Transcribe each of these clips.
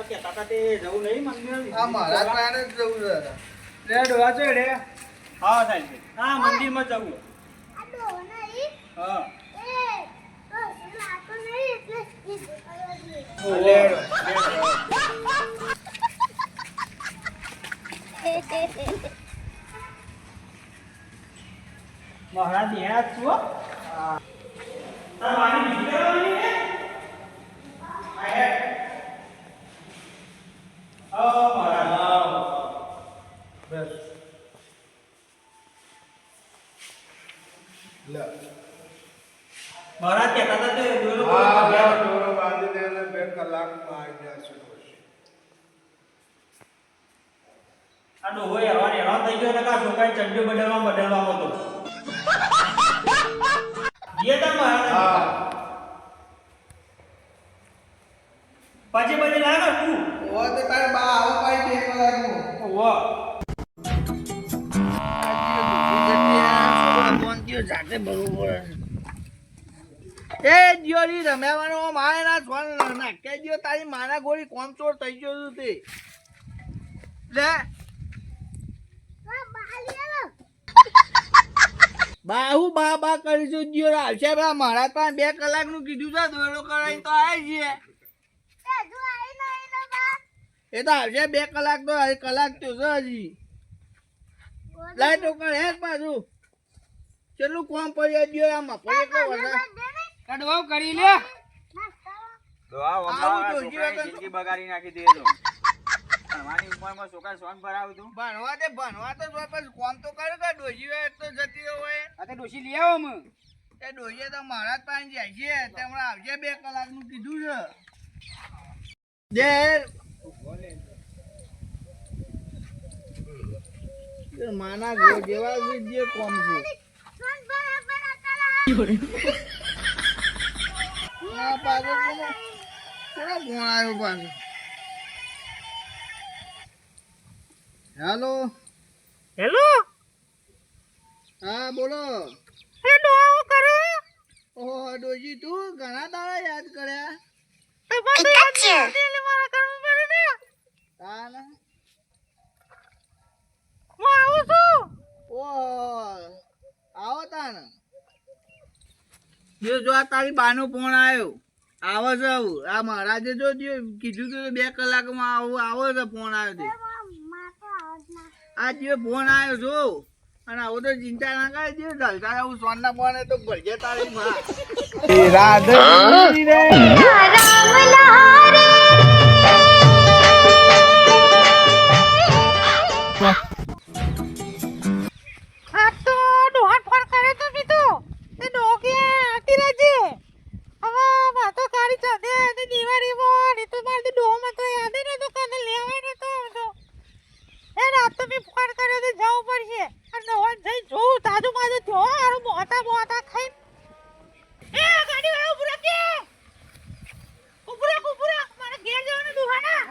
કહેતા હતા તે જવું નહીં મંદિર. આ મારા પાસે જ જવું છે રે ડોહા છે રે. હા સાહેબ હા મંદિરમાં જવું. આ ડોહો નહીં હા તો લાતો નહીં એટલે લે મહારાજ નેહા છો. તમારી વિચારવાની હે મહારાજ બસ લે મહારાજ કહેતા હતા તે દોરો હા ડોરો બાંધીને એને 2 કલાકમાં આવી જશે. આ ડોહો હેરાન થઈ ગયો ને કા છોકરાને ચંડીઓ બદલવામાં હતો. જે તા મહારાજ હા પછી બધી લાગે તું ઓ તો તારે બા આવો પાઈ 2 કલાકનું. ઓહો જાતે બરોબર એ જીઓરી રમ્યાવાનો મારે ના સોન નાખે જીઓ તારી માના ગોળી કોમચોર થઈ ગયો તું તે લે બાહુ બા બા કરીશું જીઓ આવશે બા મારા પાસે 2 કલાકનું કીધું છે દોડો કરાઈ તો આવી છે એ તો આવશે 2 કલાક તો કલાક તો છે હજી લાઈટ તો કરે પાછું કેટલું કોમ પડી ગયો આમાં પડી તો વધારે કડવાવ કરી લે તો આ આવું તો છોકરાની જીવન જિંદગી બગાડી નાખી દે તો ભણવાની ઉંમરમાં છોકરા સોન ભરાવું તું ભણવા તો જોય પછી કોમ તો કરે કે ડોશી હોય તો જતી હોય આ તે ડોશી લઈ આવો મ એ ડોશીએ તો મારા જ પાસે જાય છે તેમણે આવશે 2 કલાકનું કીધું છે માના ગો જેવા જે કોમ છે આ પાછો કોનો ફોન આવ્યો પાછો. હેલો હેલો હા બોલો. એ ડોહો કરે ઓહો ડોશી તું ઘણા દાડા યાદ કર્યા. તો પણ યાદ એટલે મારા કરવું પડે ને તાને હું આવું છું ઓહો આવો તાને જો આ તારી બાનો ફોન આવ્યો આવે છે આવું આ મહારાજે જો કીધું તું 2 કલાકમાં આવો છે ફોન આવ્યો તે આ જે ફોન આવ્યો છો અને આવો તો ચિંતા ના કરે જે ઢલકા આવું સોનના ફોન તો ભરજે તારી માં રાધે આ તો ડોહા ફોન કરે તો કીધું તે ડોહો કે આતી રહેજે હવે માતો કાઢી ચાદે તે દિવાળીમાં ને તો મારે ડોહો માં તો યાદ ને તો કને લેવાય ને તો એ રાત તો મેં ફોન કર્યો તો જવું પડશે અને ડોહો જઈ જોઉં તાજુ માજુ થયો હારું મોટા ખાઈ એ ગાડી વાળો ઉભું કે ઉભું મારે ઘેર જવાનું ડોહાના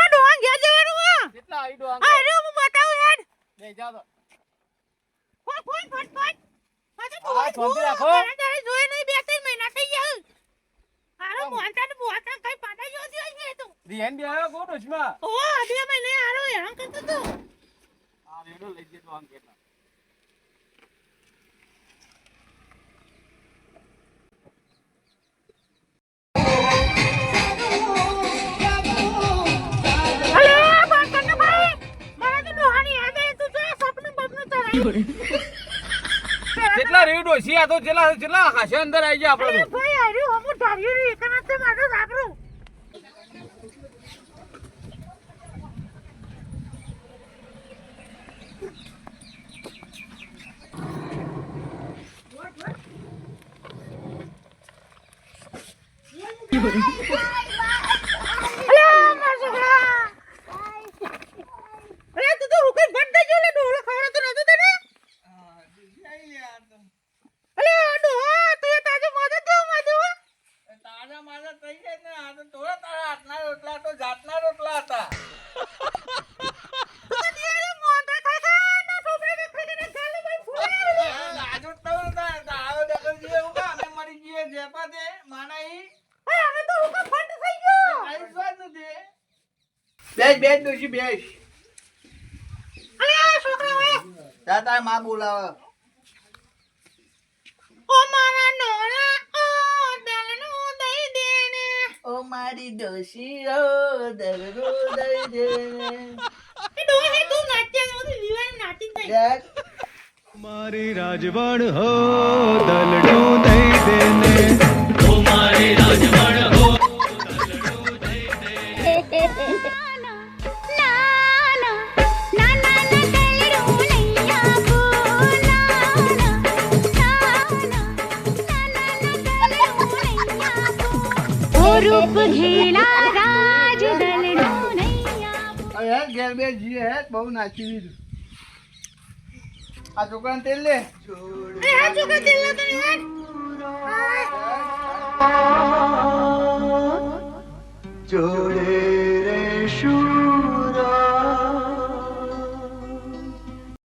ડોહા ઘેર જવાનું હા કેટલા આવી ડો આ રે હું બતાવું યાર લે જાવ તો ફોન હા, શાંતિ રાખો. તારે જોઈ નહીં 2-3 મહિના થઈ ગયા હારો મોહનતા ને બોહતા કઈ પાડા જો છે તો રિયન બે આવ્યો ગો ડોશમાં ઓ 2 મહિને હારો હેરાન કરતો તો આ રેડો લઈ જતો આમ કેટલા અલે બાકન ભાઈ મારા તો ડોહાની યાદ આવે તું જો સપનું બપનું ચરાઈ કેટલા રેવ ડોશી આ તો કેટલા હાશે અંદર આવી ગયા આપણે તો ભાઈ આર્યું હમું ધાર્યું રે એકના તે મારું સાબરું બેસ બેસ ડોશી બેસ. અરે આ છોકરા હોય જા તાર માં બોલાવે. ઓ મારા નોરા ઓ દલનું દઈ દે ને ઓ મારી ડોશી ઓ દરરો દઈ દે. એ ડોહી તું નાટ્ય તું જીવન નાટી થઈ બેસ. મારી રાજવણ હો દલડું દઈ દેને ઓ મારી રાજવણ હો દલડું દઈ દેને रूप घेला राज दलडो नैया હવે હે ઘેર બે જી હે બહુ નાચી દીધું. આ છોકરાને તેલ લે. એ આ છોકરા તેલના તો નહીં જોડે રે શું